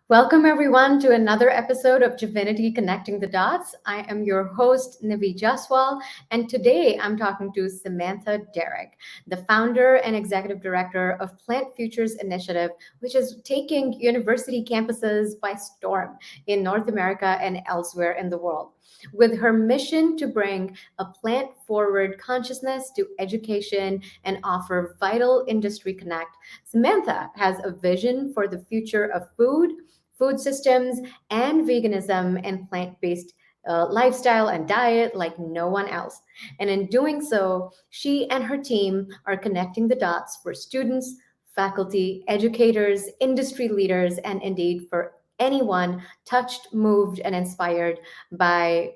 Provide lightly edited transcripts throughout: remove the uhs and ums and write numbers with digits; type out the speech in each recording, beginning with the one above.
Welcome, everyone, to another episode of Divinity Connecting the Dots. I am your host, Nivi Jaswal, and today I'm talking to Samantha Derrick, the founder and executive director of Plant Futures Initiative, which is taking university campuses by storm in North America and elsewhere in the world. With her mission to bring a plant forward consciousness to education and offer vital industry connect, Samantha has a vision for the future of food systems, and veganism and plant based lifestyle and diet like no one else. And in doing so, she and her team are connecting the dots for students, faculty, educators, industry leaders, and indeed for anyone touched, moved, and inspired by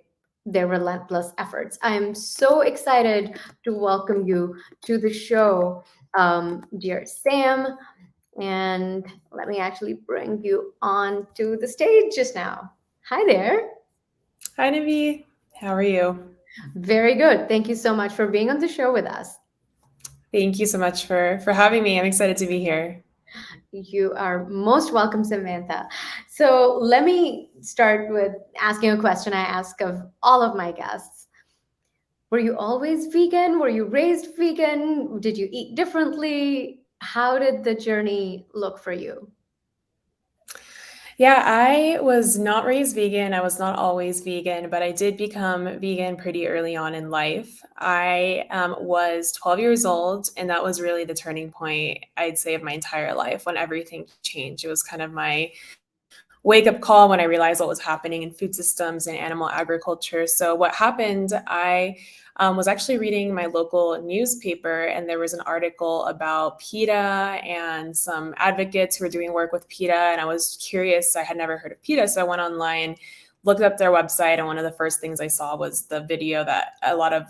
their relentless efforts. I am so excited to welcome you to the show, dear Sam. And let me actually bring you on to the stage just now. Hi there. Hi, Nivi. How are you? Very good. Thank you so much for being on the show with us. Thank you so much for having me. I'm excited to be here. You are most welcome, Samantha. So let me start with asking a question I ask of all of my guests. Were you always vegan? Were you raised vegan? Did you eat differently? How did the journey look for you? Yeah, I was not raised vegan. I was not always vegan, but I did become vegan pretty early on in life. I was 12 years old, and that was really the turning point, I'd say, of my entire life when everything changed. It was kind of my wake up call when I realized what was happening in food systems and animal agriculture. So, what happened, I was actually reading my local newspaper, and there was an article about PETA and some advocates who were doing work with PETA. And I was curious, I had never heard of PETA. So, I went online, looked up their website, and one of the first things I saw was the video that a lot of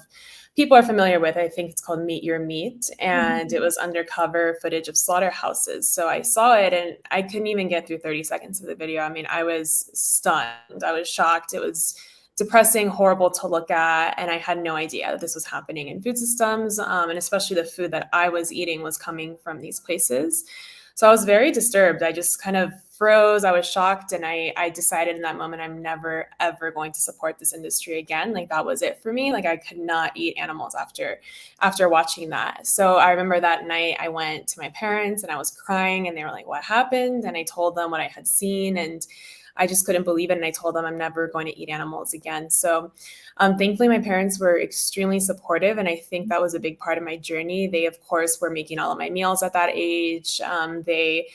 people are familiar with. I think it's called Meet Your Meat, and it was undercover footage of slaughterhouses. So I saw it and I couldn't even get through 30 seconds of the video. I mean, I was stunned. I was shocked. It was depressing, horrible to look at, and I had no idea that this was happening in food systems, and especially the food that I was eating was coming from these places. So I was very disturbed. I just kind of froze. I was shocked. And I decided in that moment, I'm never, ever going to support this industry again. Like that was it for me. Like I could not eat animals after watching that. So I remember that night I went to my parents and I was crying and they were like, what happened? And I told them what I had seen. And I just couldn't believe it. And I told them I'm never going to eat animals again. So thankfully, my parents were extremely supportive. And I think that was a big part of my journey. They, of course, were making all of my meals at that age. They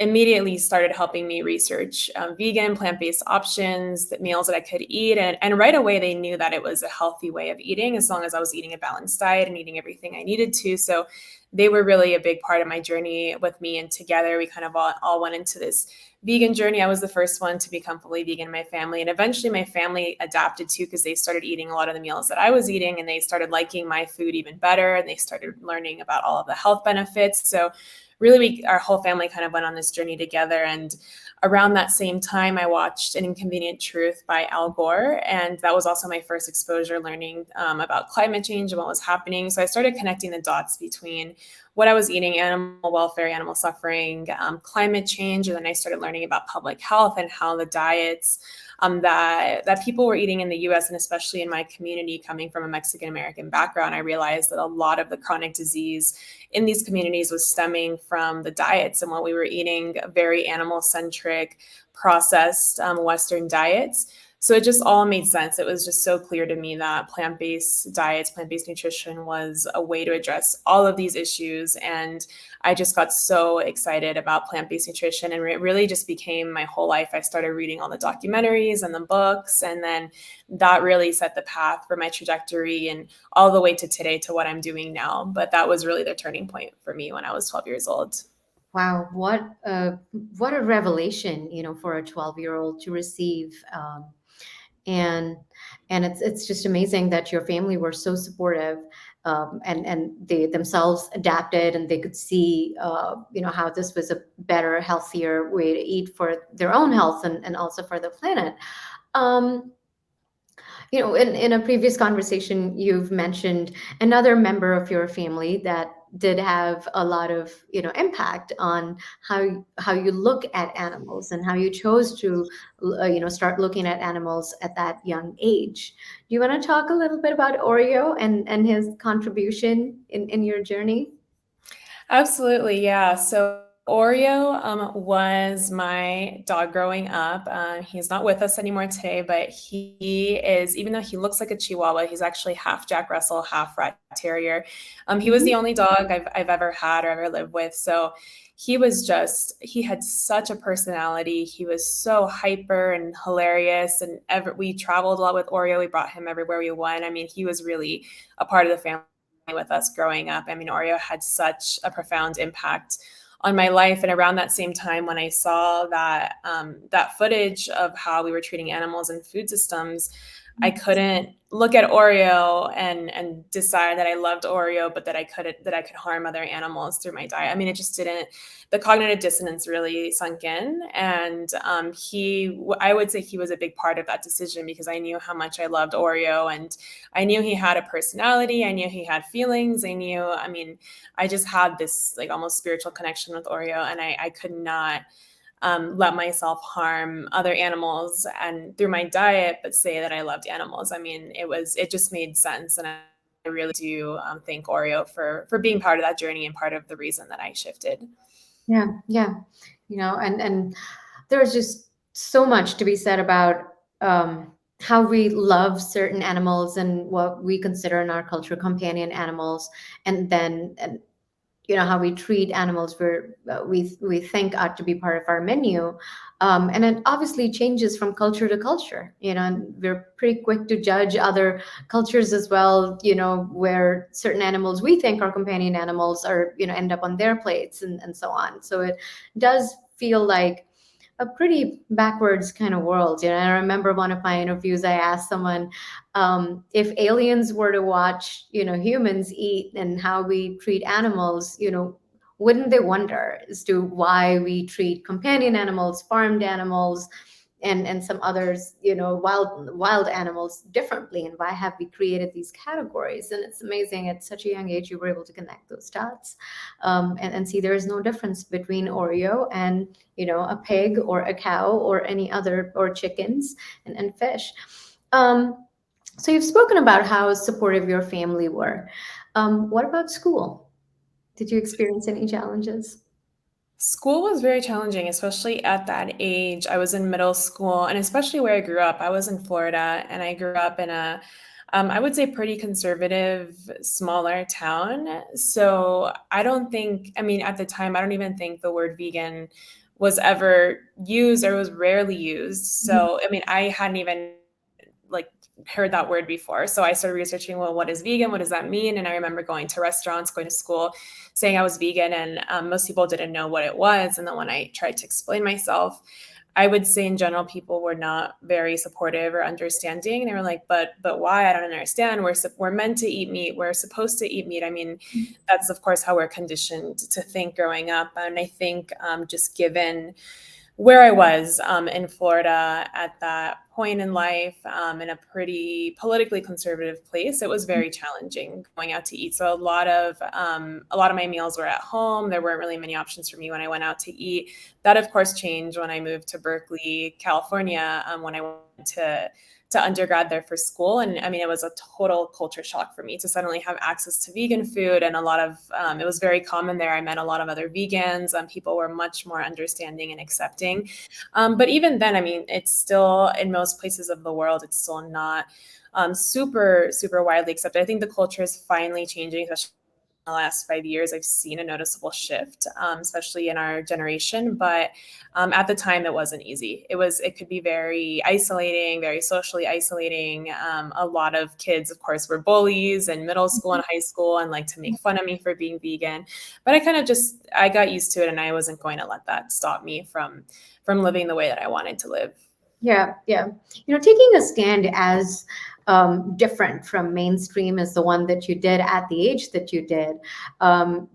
immediately started helping me research vegan, plant-based options, the meals that I could eat. And right away, they knew that it was a healthy way of eating as long as I was eating a balanced diet and eating everything I needed to. So they were really a big part of my journey with me. And together, we kind of all went into this vegan journey. I was the first one to become fully vegan in my family. And eventually my family adapted too, because they started eating a lot of the meals that I was eating and they started liking my food even better. And they started learning about all of the health benefits. So really our whole family kind of went on this journey together. And around that same time, I watched An Inconvenient Truth by Al Gore. And that was also my first exposure learning about climate change and what was happening. So I started connecting the dots between what I was eating, animal welfare, animal suffering, climate change. And then I started learning about public health and how the diets that people were eating in the US and especially in my community coming from a Mexican American background, I realized that a lot of the chronic disease in these communities was stemming from the diets and what we were eating, very animal centric, processed Western diets. So it just all made sense. It was just so clear to me that plant-based diets, plant-based nutrition was a way to address all of these issues. And I just got so excited about plant-based nutrition, and it really just became my whole life. I started reading all the documentaries and the books, and then that really set the path for my trajectory and all the way to today to what I'm doing now. But that was really the turning point for me when I was 12 years old. Wow, what a revelation, for a 12-year-old to receive. And it's just amazing that your family were so supportive, and they themselves adapted and they could see how this was a better, healthier way to eat for their own health and also for the planet. um, in a previous conversation, you've mentioned another member of your family that did have a lot of, impact on how you look at animals and how you chose to, start looking at animals at that young age. Do you want to talk a little bit about Oreo and his contribution in your journey? Absolutely, yeah. So Oreo was my dog growing up. He's not with us anymore today, but he is, even though he looks like a Chihuahua, he's actually half Jack Russell, half Rat Terrier. He was Mhm. the only dog I've ever had or ever lived with. So he had such a personality. He was so hyper and hilarious. And we traveled a lot with Oreo. We brought him everywhere we went. I mean, he was really a part of the family with us growing up. I mean, Oreo had such a profound impact on my life. And around that same time, when I saw that footage of how we were treating animals and food systems, I couldn't look at Oreo and decide that I loved Oreo, but that I could harm other animals through my diet. I mean, it just didn't. The cognitive dissonance really sunk in, and I would say he was a big part of that decision because I knew how much I loved Oreo, and I knew he had a personality. I knew he had feelings. I mean, I just had this like almost spiritual connection with Oreo, and I could not let myself harm other animals and through my diet, but say that I loved animals. I mean, it just made sense, and I really do thank Oreo for being part of that journey and part of the reason that I shifted. Yeah, yeah. And there's just so much to be said about how we love certain animals and what we consider in our culture companion animals, and then how we treat animals where we think ought to be part of our menu. And it obviously changes from culture to culture, and we're pretty quick to judge other cultures as well, where certain animals we think are companion animals are, end up on their plates, and so on. So it does feel like a pretty backwards kind of world. I remember one of my interviews, I asked someone, if aliens were to watch, humans eat and how we treat animals, wouldn't they wonder as to why we treat companion animals, farmed animals, and some others, wild animals differently, and why have we created these categories? And it's amazing at such a young age you were able to connect those dots, and see there is no difference between Oreo and a pig or a cow or any other, or chickens and fish. So you've spoken about how supportive your family were. What about school? Did you experience any challenges? School was very challenging, especially at that age. I was in middle school, and especially where I grew up. I was in Florida, and I grew up in I would say, pretty conservative, smaller town. So I don't think, I mean, at the time, I don't even think the word vegan was ever used or was rarely used. Mhm. So, I mean, I hadn't even like heard that word before. So I started researching, well, what is vegan? What does that mean? And I remember going to restaurants, going to school, saying I was vegan, and most people didn't know what it was. And then when I tried to explain myself, I would say in general, people were not very supportive or understanding. They were like, but why? I don't understand. We're meant to eat meat. We're supposed to eat meat. I mean, that's of course how we're conditioned to think growing up. And I think just given where I was in Florida at that point in life, in a pretty politically conservative place, it was very challenging going out to eat. So a lot of my meals were at home. There weren't really many options for me when I went out to eat. That of course changed when I moved to Berkeley, California, when I went to undergrad there for school. And I mean, it was a total culture shock for me to suddenly have access to vegan food. And a lot of, it was very common there. I met a lot of other vegans. People were much more understanding and accepting. But even then, I mean, it's still, in most places of the world, it's still not super, super widely accepted. I think the culture is finally changing, especially the last 5 years. I've seen a noticeable shift, especially in our generation. But at the time, it wasn't easy. It could be very isolating, very socially isolating. A lot of kids, of course, were bullies in middle school and high school, and like to make fun of me for being vegan. But I got used to it, and I wasn't going to let that stop me from living the way that I wanted to live. Yeah, yeah. Taking a stand as different from mainstream as the one that you did at the age that you did,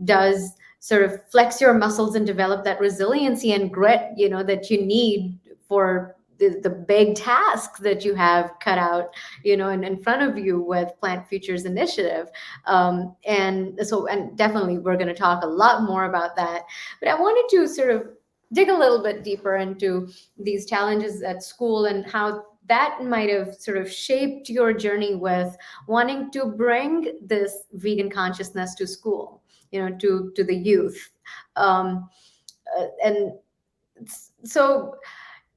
does sort of flex your muscles and develop that resiliency and grit, that you need for the big task that you have cut out, in front of you with Plant Futures Initiative. And definitely we're going to talk a lot more about that. But I wanted to sort of dig a little bit deeper into these challenges at school and how that might have sort of shaped your journey with wanting to bring this vegan consciousness to school, to the youth. And so,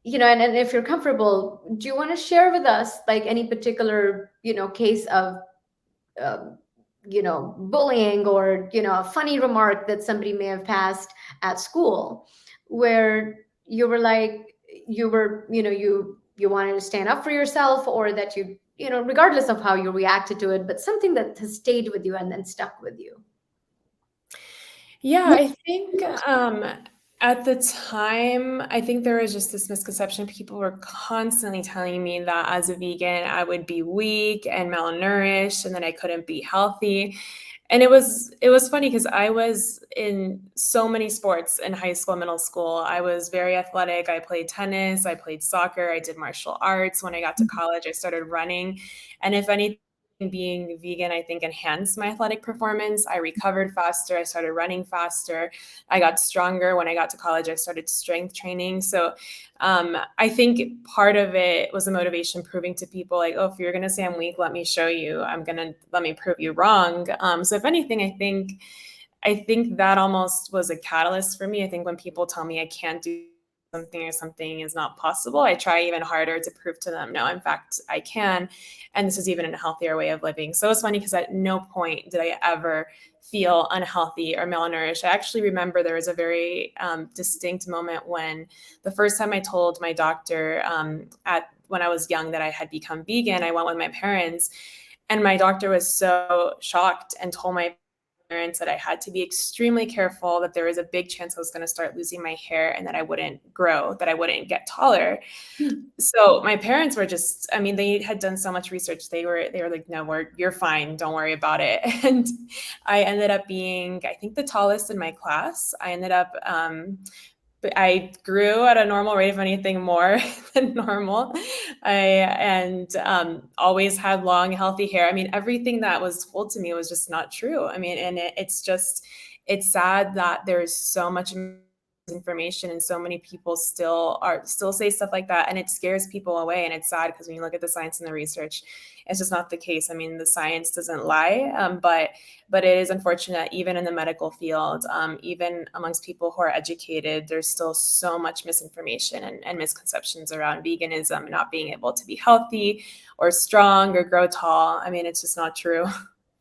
and if you're comfortable, do you want to share with us like any particular, case of, um, bullying, or, a funny remark that somebody may have passed at school, where you were like, you wanted to stand up for yourself, or that regardless of how you reacted to it, but something that has stayed with you and then stuck with you? Yeah, I think at the time, I think there was just this misconception. People were constantly telling me that as a vegan, I would be weak and malnourished, and that I couldn't be healthy. And it was funny because I was in so many sports in high school, middle school. I was very athletic. I played tennis, I played soccer, I did martial arts. When I got to college, I started running. And if anything, being vegan, I think, enhanced my athletic performance. I recovered faster. I started running faster. I got stronger. When I got to college, I started strength training. So I think part of it was a motivation, proving to people like, oh, if you're going to say I'm weak, let me show you. Let me prove you wrong. So if anything, I think that almost was a catalyst for me. I think when people tell me I can't do something or something is not possible, I try even harder to prove to them, no, in fact, I can. And this is even a healthier way of living. So it's funny because at no point did I ever feel unhealthy or malnourished. I actually remember there was a very distinct moment when the first time I told my doctor when I was young that I had become vegan. I went with my parents, and my doctor was so shocked and told my parents that I had to be extremely careful, that there was a big chance I was going to start losing my hair and that I wouldn't grow, that I wouldn't get taller. So my parents were just, I mean, they had done so much research. They were like, no, you're fine. Don't worry about it. And I ended up being, I think, the tallest in my class. I grew at a normal rate, if anything, more than normal. And always had long, healthy hair. I mean, everything that was told to me was just not true. I mean, and it's sad that there's so much information and so many people still say stuff like that, and it scares people away. And it's sad because when you look at the science and the research, it's just not the case. I mean, the science doesn't lie, but it is unfortunate, even in the medical field, even amongst people who are educated, there's still so much misinformation and misconceptions around veganism, not being able to be healthy or strong or grow tall. I mean, it's just not true.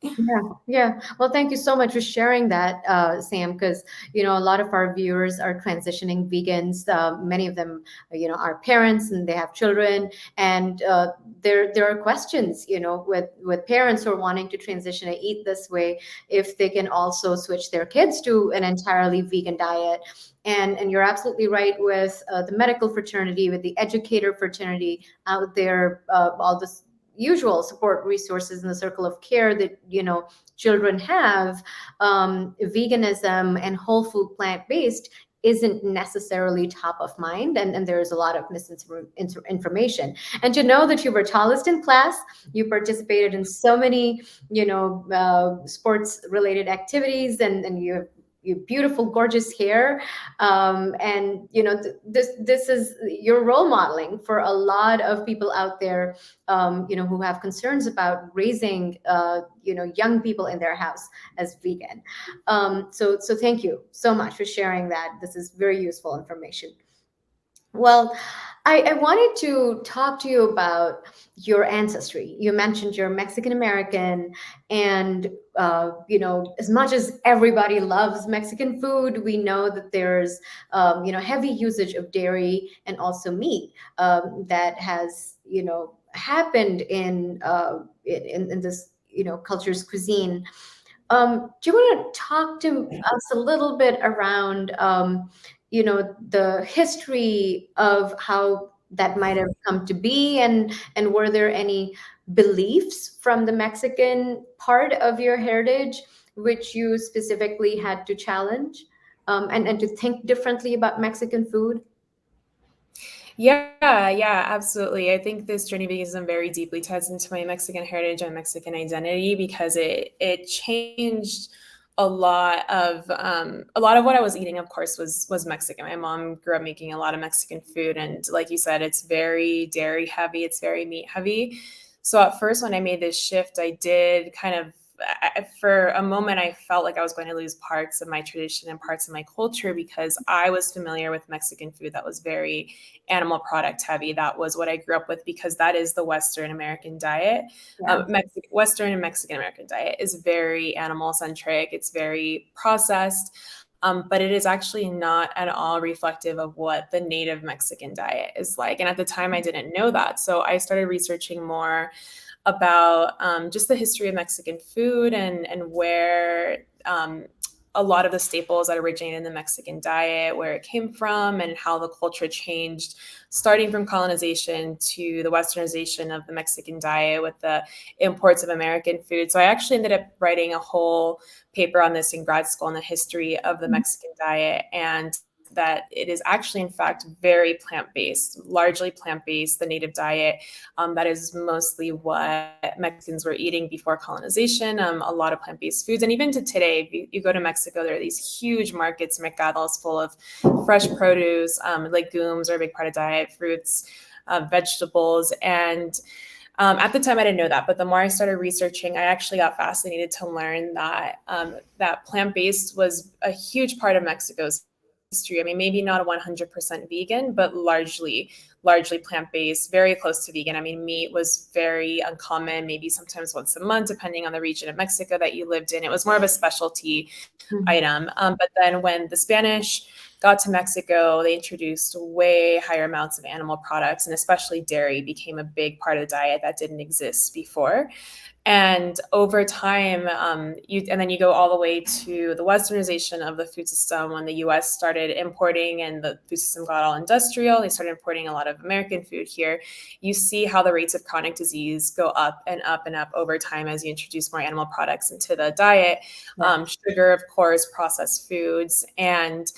Yeah, yeah. Well, thank you so much for sharing that, Sam, because, a lot of our viewers are transitioning vegans. Many of them, are parents and they have children. And there are questions, with parents who are wanting to transition and eat this way, if they can also switch their kids to an entirely vegan diet. And you're absolutely right with the medical fraternity, with the educator fraternity out there, all this usual support resources in the circle of care that children have. Veganism and whole food plant-based isn't necessarily top of mind, and there's a lot of misinformation. And to know that you were tallest in class, you participated in so many sports related activities, and you have beautiful, gorgeous hair, and this is your role modeling for a lot of people out there, who have concerns about raising young people in their house as vegan. So thank you so much for sharing that. This is very useful information. Well, I wanted to talk to you about your ancestry. You mentioned you're Mexican American, and as much as everybody loves Mexican food, we know that there's heavy usage of dairy and also meat, that has happened in this culture's cuisine. Do you want to talk to us a little bit around, the history of how that might have come to be, and were there any beliefs from the Mexican part of your heritage which you specifically had to challenge, and to think differently about Mexican food? Yeah, absolutely. I think this journey veganism very deeply ties into my Mexican heritage and Mexican identity because it changed a lot of what I was eating, of course, was Mexican. My mom grew up making a lot of Mexican food, and like you said, it's very dairy heavy, it's very meat heavy. So at first, when I made this shift, I did kind of for a moment, I felt like I was going to lose parts of my tradition and parts of my culture because I was familiar with Mexican food that was very animal product heavy. That was what I grew up with because that is the Western American diet. Yeah. Western and Mexican American diet is very animal centric. It's very processed. But it is actually not at all reflective of what the native Mexican diet is like. And at the time, I didn't know that. So I started researching more about just the history of Mexican food and where a lot of the staples that originated in the Mexican diet, where it came from, and how the culture changed, starting from colonization to the westernization of the Mexican diet with the imports of American food. So I actually ended up writing a whole paper on this in grad school on the history of the Mexican diet, and that it is actually, in fact, very plant-based, largely plant-based, the native diet. That is mostly what Mexicans were eating before colonization, a lot of plant-based foods. And even to today, if you go to Mexico, there are these huge markets, mercados, full of fresh produce, legumes are a big part of diet, fruits, vegetables. And at the time, I didn't know that, but the more I started researching, I actually got fascinated to learn that that plant-based was a huge part of Mexico's history. I mean, maybe not a 100% vegan, but largely plant-based, very close to vegan. I mean, meat was very uncommon, maybe sometimes once a month, depending on the region of Mexico that you lived in. It was more of a specialty item. But then when the Spanish got to Mexico, they introduced way higher amounts of animal products, and especially dairy became a big part of the diet that didn't exist before. And over time, and then you go all the way to the westernization of the food system when the US started importing and the food system got all industrial. They started importing a lot of American food here. You see how the rates of chronic disease go up and up and up over time as you introduce more animal products into the diet. Sugar, of course, processed foods. And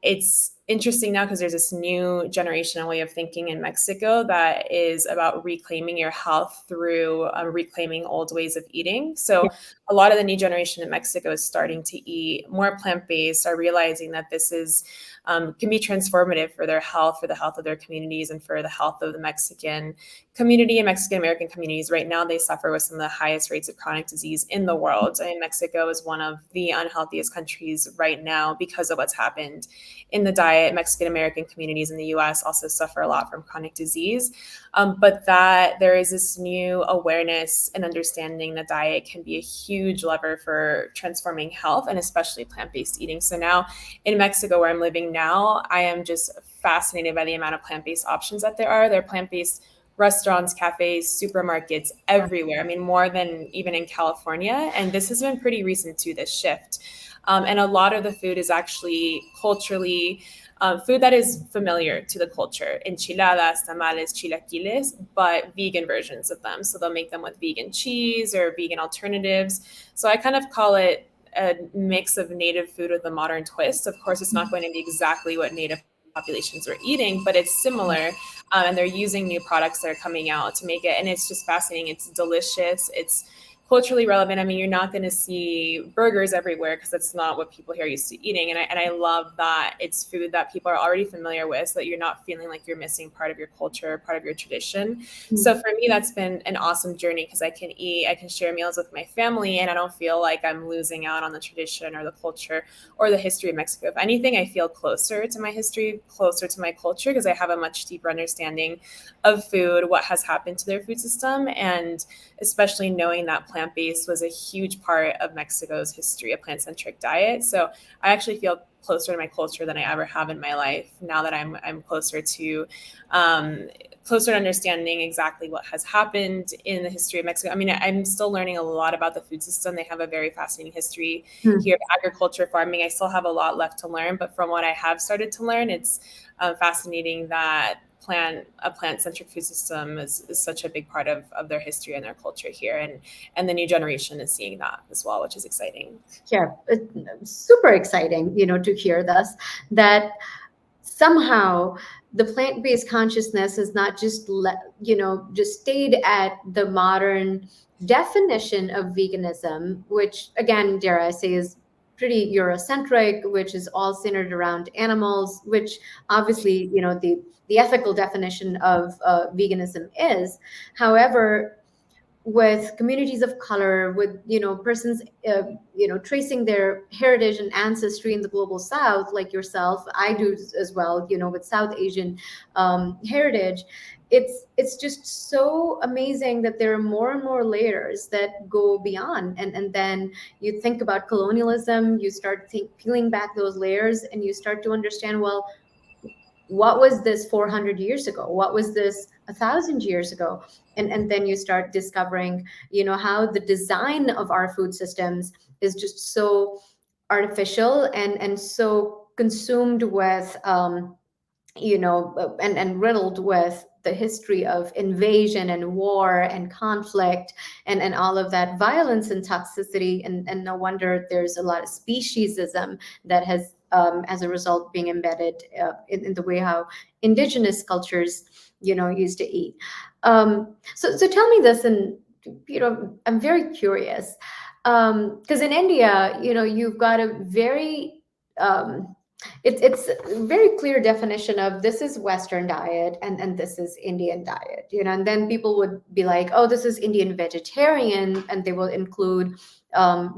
it's interesting now because there's this new generation and way of thinking in Mexico that is about reclaiming your health through reclaiming old ways of eating. So a lot of the new generation in Mexico is starting to eat more plant-based, are realizing that this is can be transformative for their health, for the health of their communities, and for the health of the Mexican community and Mexican American communities. Right now, they suffer with some of the highest rates of chronic disease in the world. I mean, Mexico is one of the unhealthiest countries right now because of what's happened in the diet. Mexican American communities in the US also suffer a lot from chronic disease. But that there is this new awareness and understanding that diet can be a huge lever for transforming health, and especially plant-based eating. So now in Mexico, where I'm living now, I am just fascinated by the amount of plant-based options that there are. There are plant-based restaurants, cafes, supermarkets everywhere. I mean, more than even in California. And this has been pretty recent to this shift. And a lot of the food is actually culturally food that is familiar to the culture. Enchiladas, tamales, chilaquiles, but vegan versions of them. So they'll make them with vegan cheese or vegan alternatives. So I kind of call it a mix of native food with a modern twist. Of course, it's not going to be exactly what native populations were eating, but it's similar. And they're using new products that are coming out to make it. And it's just fascinating. It's delicious. It's culturally relevant. I mean, you're not going to see burgers everywhere because that's not what people here are used to eating. And I love that it's food that people are already familiar with, so that you're not feeling like you're missing part of your culture, part of your tradition. So for me, that's been an awesome journey because I can share meals with my family, and I don't feel like I'm losing out on the tradition or the culture or the history of Mexico. If anything, I feel closer to my history, closer to my culture, because I have a much deeper understanding of food, what has happened to their food system, and especially knowing that plant-based was a huge part of Mexico's history, a plant-centric diet. So I actually feel closer to my culture than I ever have in my life now that I'm closer to understanding exactly what has happened in the history of Mexico. I mean, I'm still learning a lot about the food system. They have a very fascinating history here of agriculture, farming. I still have a lot left to learn, but from what I have started to learn, it's fascinating that a plant-centric food system is such a big part of their history and their culture here, and the new generation is seeing that as well, which is exciting. Yeah, it's super exciting, to hear this, that somehow the plant-based consciousness has not just just stayed at the modern definition of veganism, which again, dare I say, is pretty Eurocentric, which is all centered around animals, which obviously, the ethical definition of veganism is. However, with communities of color, with persons tracing their heritage and ancestry in the global south, like yourself, I do as well, with South Asian heritage. It's just so amazing that there are more and more layers that go beyond, and then you think about colonialism, you start peeling back those layers, and you start to understand, well, what was this 400 years ago, what was this 1,000 years ago, and then you start discovering how the design of our food systems is just so artificial and so consumed with and riddled with the history of invasion and war and conflict and all of that violence and toxicity. And no wonder there's a lot of speciesism that has, as a result, being embedded in the way how indigenous cultures, used to eat. So tell me this, and I'm very curious, because in India, you've got a very it's a very clear definition of this is Western diet and this is Indian diet, and then people would be like, oh, this is Indian vegetarian, and they will include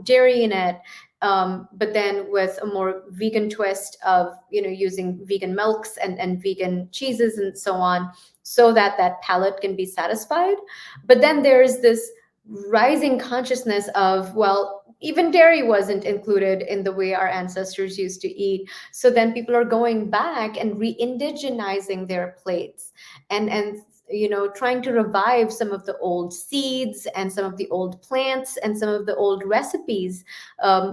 dairy in it. But then with a more vegan twist of, using vegan milks and vegan cheeses and so on, so that that palate can be satisfied. But then there's this rising consciousness of, well, even dairy wasn't included in the way our ancestors used to eat. So then people are going back and re-indigenizing their plates, and trying to revive some of the old seeds and some of the old plants and some of the old recipes,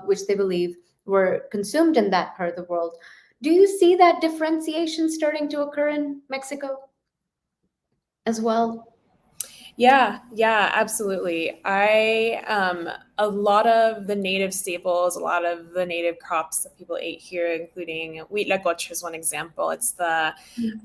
which they believe were consumed in that part of the world. Do you see that differentiation starting to occur in Mexico as well? Yeah, absolutely. A lot of the native staples, a lot of the native crops that people ate here, including wheat lagoch is one example. It's the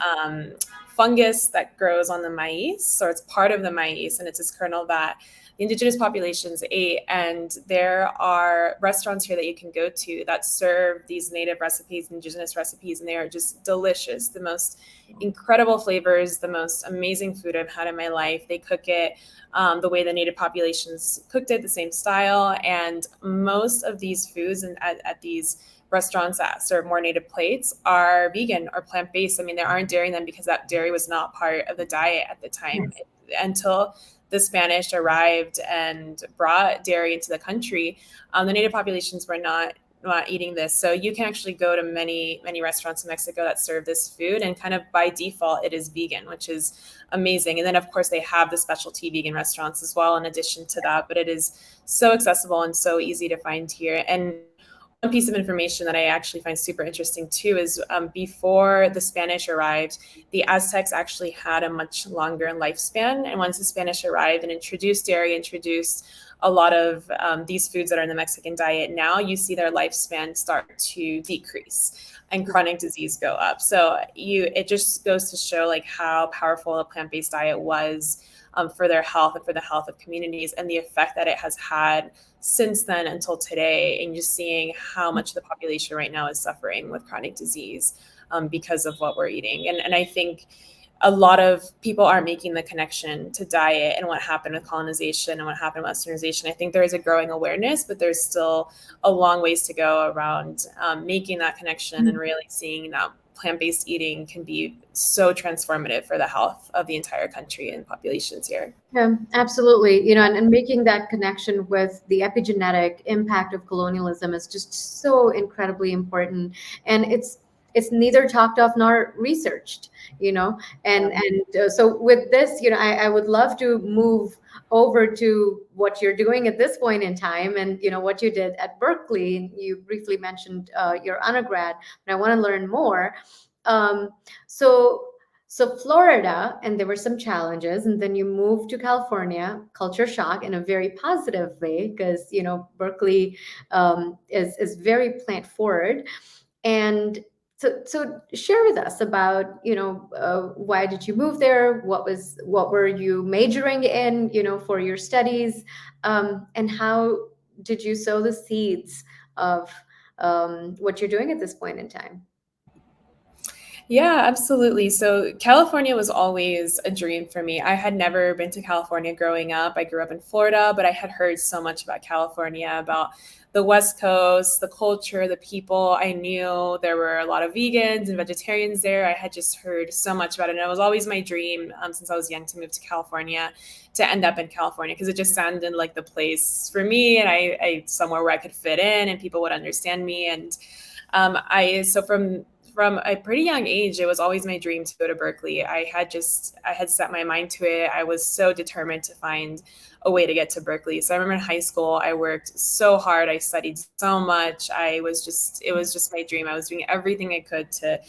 um, fungus that grows on the maize, or it's part of the maize, and it's this kernel that the indigenous populations ate. And there are restaurants here that you can go to that serve these native recipes, indigenous recipes, and they are just delicious. The most incredible flavors, the most amazing food I've had in my life. They cook it the way the native populations cooked it, the same style. And most of these foods at these restaurants that serve more native plates are vegan or plant-based. I mean, they aren't dairying them because that dairy was not part of the diet at the time until the Spanish arrived and brought dairy into the country. The native populations were not eating this. So you can actually go to many restaurants in Mexico that serve this food, and kind of by default it is vegan, which is amazing. And then of course they have the specialty vegan restaurants as well in addition to that, but it is so accessible and so easy to find here. And one piece of information that I actually find super interesting too is before the Spanish arrived, the Aztecs actually had a much longer lifespan. And once the Spanish arrived and introduced dairy, introduced a lot of these foods that are in the Mexican diet, now you see their lifespan start to decrease and chronic disease go up. So it just goes to show like how powerful a plant-based diet was for their health and for the health of communities, and the effect that it has had since then until today. And just seeing how much the population right now is suffering with chronic disease because of what we're eating. And I think a lot of people aren't making the connection to diet and what happened with colonization and what happened with westernization. I think there is a growing awareness, but there's still a long ways to go around making that connection and really seeing that plant-based eating can be so transformative for the health of the entire country and populations here. Yeah, absolutely. And making that connection with the epigenetic impact of colonialism is just so incredibly important. And it's neither talked of nor researched, so with this, I would love to move over to what you're doing at this point in time, and what you did at Berkeley. You briefly mentioned your undergrad, and I want to learn more. um, so so Florida, and there were some challenges, and then you moved to California. Culture shock in a very positive way, because Berkeley is very plant forward. And So share with us about, why did you move there? What were you majoring in, for your studies, and how did you sow the seeds of what you're doing at this point in time? Yeah, absolutely. So California was always a dream for me. I had never been to California growing up. I grew up in Florida, but I had heard so much about California, about the West Coast, the culture, the people. I knew there were a lot of vegans and vegetarians there. I had just heard so much about it. And it was always my dream, since I was young, to move to California, to end up in California, because it just sounded like the place for me, and I somewhere where I could fit in and people would understand me. And from a pretty young age, it was always my dream to go to Berkeley. I had set my mind to it. I was so determined to find a way to get to Berkeley. So I remember in high school, I worked so hard. I studied so much. It was just my dream. I was doing everything I could to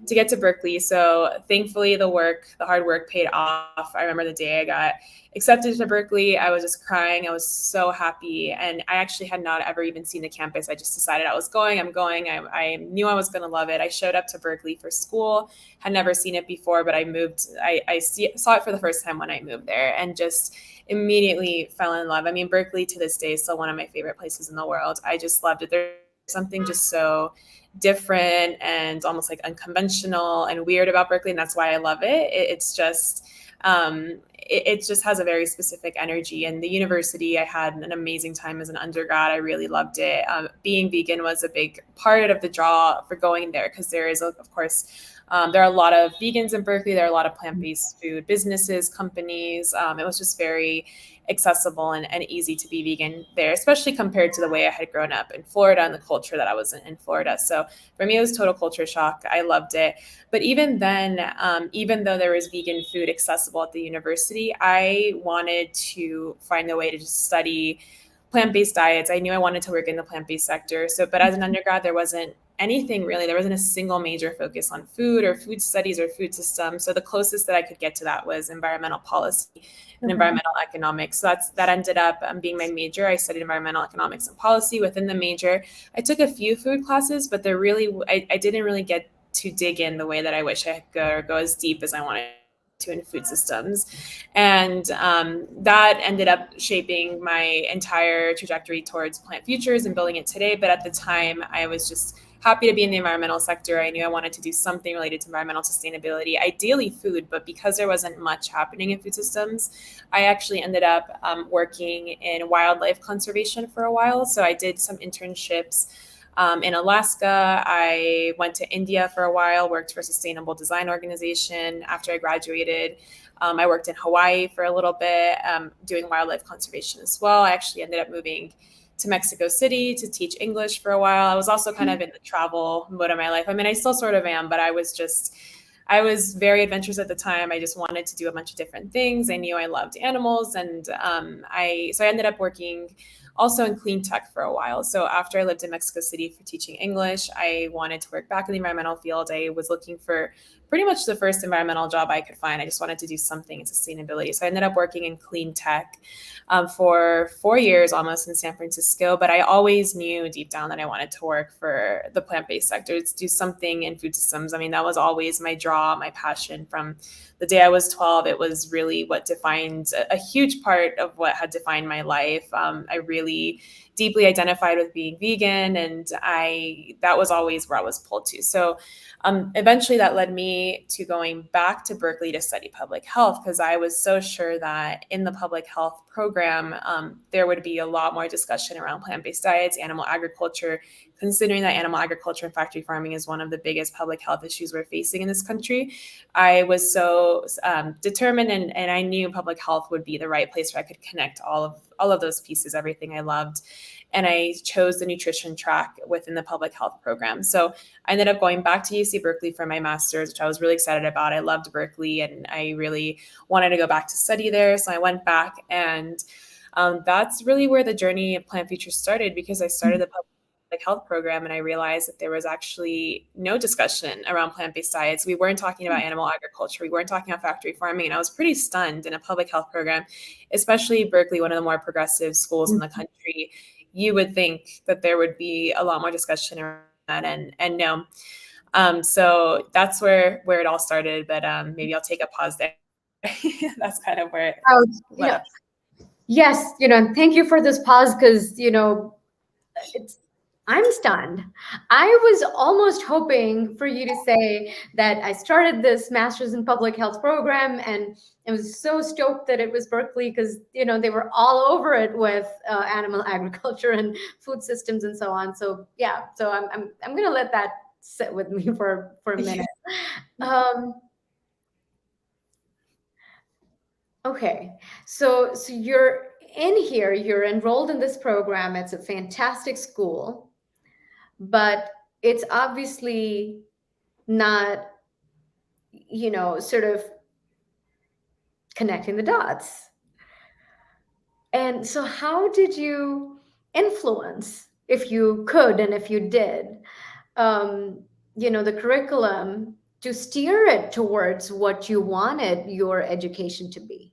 get to Berkeley. So thankfully, the hard work paid off. I remember the day I got accepted to Berkeley. I was just crying. I was so happy. And I actually had not ever even seen the campus. I just decided I was going. I'm going. I knew I was going to love it. I showed up to Berkeley for school, had never seen it before, but I moved. Saw it for the first time when I moved there, and just immediately fell in love. I mean, Berkeley to this day is still one of my favorite places in the world. I just loved it. There's something just so different and almost like unconventional and weird about Berkeley, and that's why I love it. It just has a very specific energy. And the university, I had an amazing time as an undergrad. I really loved it. Being vegan was a big part of the draw for going there, because there is, of course, there are a lot of vegans in Berkeley. There are a lot of plant-based food businesses, companies. It was just very accessible and easy to be vegan there, especially compared to the way I had grown up in Florida and the culture that I was in Florida. So for me, it was total culture shock. I loved it. But even then, even though there was vegan food accessible at the university, I wanted to find a way to just study plant-based diets. I knew I wanted to work in the plant-based sector. So, but as an undergrad, there wasn't anything really. There wasn't a single major focus on food or food studies or food systems. So the closest that I could get to that was environmental policy and environmental economics. So that ended up being my major. I studied environmental economics and policy within the major. I took a few food classes, but I didn't really get to dig in the way that I wish I could, or go as deep as I wanted to in food systems. And that ended up shaping my entire trajectory towards Plant Futures and building it today. But at the time, I was just happy to be in the environmental sector. I knew I wanted to do something related to environmental sustainability, ideally food, but because there wasn't much happening in food systems, I actually ended up working in wildlife conservation for a while. So I did some internships in Alaska. I went to India for a while, worked for a sustainable design organization after I graduated. I worked in Hawaii for a little bit, doing wildlife conservation as well. I actually ended up moving to Mexico City to teach English for a while. I was also kind of in the travel mode of my life. I mean, I still sort of am, but I was very adventurous at the time. I just wanted to do a bunch of different things. I knew I loved animals, and I ended up working also in clean tech for a while. So after I lived in Mexico City for teaching English, I wanted to work back in the environmental field. I was looking for pretty much the first environmental job I could find. I just wanted to do something in sustainability. So I ended up working in clean tech for 4 years almost in San Francisco. But I always knew deep down that I wanted to work for the plant-based sector, to do something in food systems. I mean, that was always my draw, my passion from the day I was 12. It was really what defined a huge part of what had defined my life. I really deeply identified with being vegan, and that was always where I was pulled to. So eventually that led me to going back to Berkeley to study public health, because I was so sure that in the public health program, there would be a lot more discussion around plant-based diets, animal agriculture, considering that animal agriculture and factory farming is one of the biggest public health issues we're facing in this country. I was so determined, and I knew public health would be the right place where I could connect all of those pieces, everything I loved. And I chose the nutrition track within the public health program. So I ended up going back to UC Berkeley for my master's, which I was really excited about. I loved Berkeley, and I really wanted to go back to study there. So I went back, and that's really where the journey of Plant Futures started, because I started the public health program, and I realized that there was actually no discussion around plant-based diets. We weren't talking about animal agriculture. We weren't talking about factory farming. And I was pretty stunned in a public health program, especially Berkeley, one of the more progressive schools in the country. You would think that there would be a lot more discussion around that, and no. So that's where it all started. But maybe I'll take a pause there. That's kind of where it led up. Yes, thank you for this pause because, I'm stunned. I was almost hoping for you to say that I started this master's in public health program and I was so stoked that it was Berkeley because, they were all over it with animal agriculture and food systems and so on. So yeah, so I'm going to let that sit with me for a minute. Okay, so you're in here, you're enrolled in this program. It's a fantastic school, but it's obviously not, sort of connecting the dots. And so, how did you influence, if you could and if you did, the curriculum to steer it towards what you wanted your education to be?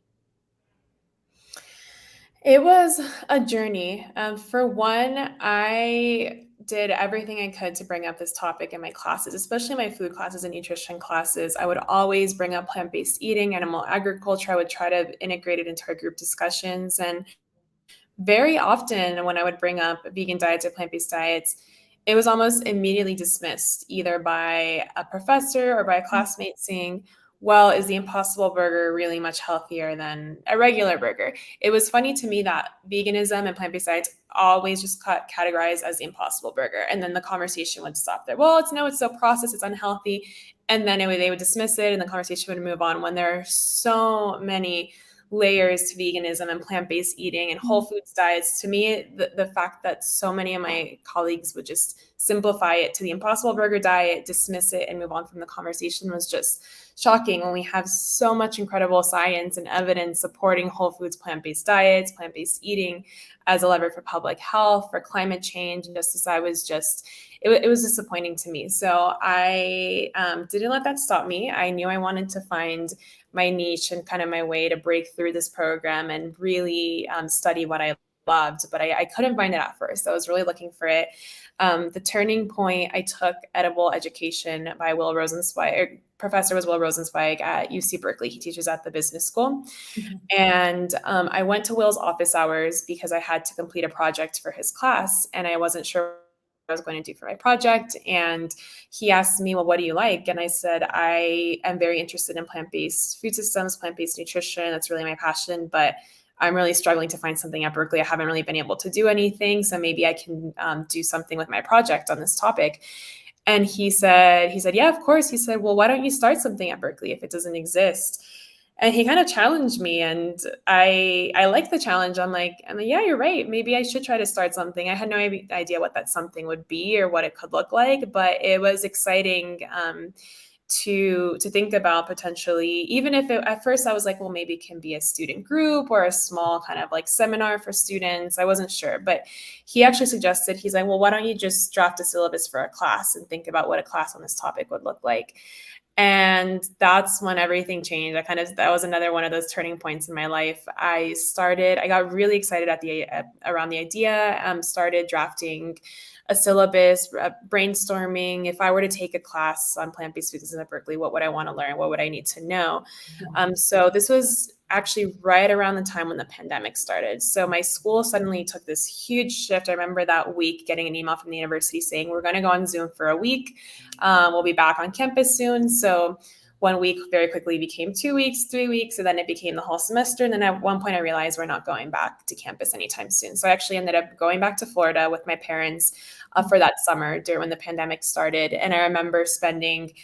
It was a journey. For one, I did everything I could to bring up this topic in my classes, especially my food classes and nutrition classes. I would always bring up plant-based eating, animal agriculture. I would try to integrate it into our group discussions. And very often when I would bring up vegan diets or plant-based diets, it was almost immediately dismissed either by a professor or by a classmate saying, well, is the Impossible Burger really much healthier than a regular burger? It was funny to me that veganism and plant-based diets always just got categorized as the Impossible Burger. And then the conversation would stop there. Well, it's so processed, it's unhealthy. And then they would dismiss it and the conversation would move on when there are so many layers to veganism and plant-based eating and whole foods diets. To me, the fact that so many of my colleagues would just simplify it to the Impossible Burger diet, dismiss it, and move on from the conversation was just shocking when we have so much incredible science and evidence supporting whole foods, plant-based diets, plant-based eating as a lever for public health, for climate change. And just as I was just, it was disappointing to me. So I didn't let that stop me. I knew I wanted to find my niche and kind of my way to break through this program and really study what I loved, but I couldn't find it at first. I was really looking for it. The turning point, I took edible education by Will Rosenzweig. Professor was Will Rosenzweig at UC Berkeley. He teaches at the business school. Mm-hmm. And I went to Will's office hours because I had to complete a project for his class and I wasn't sure I was going to do for my project. And he asked me, well, what do you like? And I said, I am very interested in plant-based food systems, plant-based nutrition. That's really my passion, but I'm really struggling to find something at Berkeley. I haven't really been able to do anything. So maybe I can do something with my project on this topic. And he said, yeah, of course. He said, well, why don't you start something at Berkeley if it doesn't exist? And he kind of challenged me, and I liked the challenge. I'm like, yeah, you're right. Maybe I should try to start something. I had no idea what that something would be or what it could look like, but it was exciting to think about potentially, even if at first I was like, well, maybe it can be a student group or a small kind of like seminar for students. I wasn't sure, but he actually suggested, he's like, well, why don't you just draft a syllabus for a class and think about what a class on this topic would look like? And that's when everything changed. That was another one of those turning points in my life. I got really excited around the idea, started drafting a syllabus, brainstorming. If I were to take a class on plant-based foods at Berkeley, what would I want to learn? What would I need to know? So this was actually right around the time when the pandemic started. So my school suddenly took this huge shift. I remember that week getting an email from the university saying, we're going to go on Zoom for a week. We'll be back on campus soon. So 1 week very quickly became 2 weeks, 3 weeks, and then it became the whole semester. And then at one point I realized we're not going back to campus anytime soon. So I actually ended up going back to Florida with my parents for that summer during when the pandemic started. And I remember spending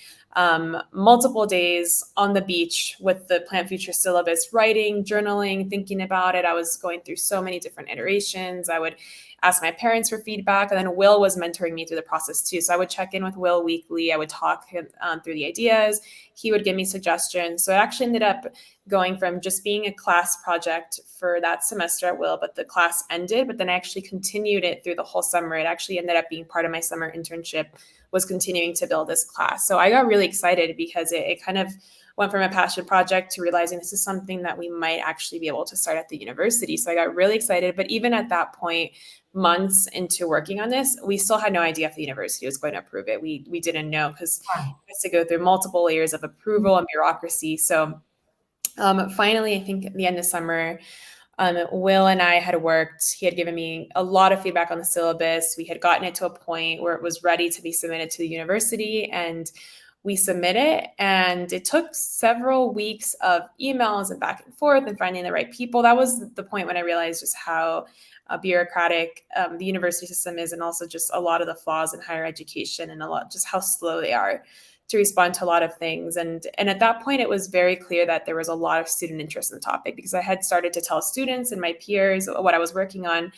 multiple days on the beach with the Plant Future syllabus, writing, journaling, thinking about it. I was going through so many different iterations. I would ask my parents for feedback, and then Will was mentoring me through the process too. So I would check in with Will weekly. I would talk him through the ideas. He would give me suggestions. So it actually ended up going from just being a class project for that semester at Will, but the class ended, but then I actually continued it through the whole summer. It actually ended up being part of my summer internship, was continuing to build this class. So I got really excited because it kind of went from a passion project to realizing this is something that we might actually be able to start at the university. So I got really excited. But even at that point, months into working on this, we still had no idea if the university was going to approve it. We didn't know, because it has to go through multiple layers of approval and bureaucracy. So finally, I think at the end of summer, Will and I had worked. He had given me a lot of feedback on the syllabus. We had gotten it to a point where it was ready to be submitted to the university, and we submitted. And it took several weeks of emails and back and forth and finding the right people. That was the point when I realized just how bureaucratic the university system is, and also just a lot of the flaws in higher education, and a lot just how slow they are to respond to a lot of things. And at that point, it was very clear that there was a lot of student interest in the topic, because I had started to tell students and my peers what I was working on,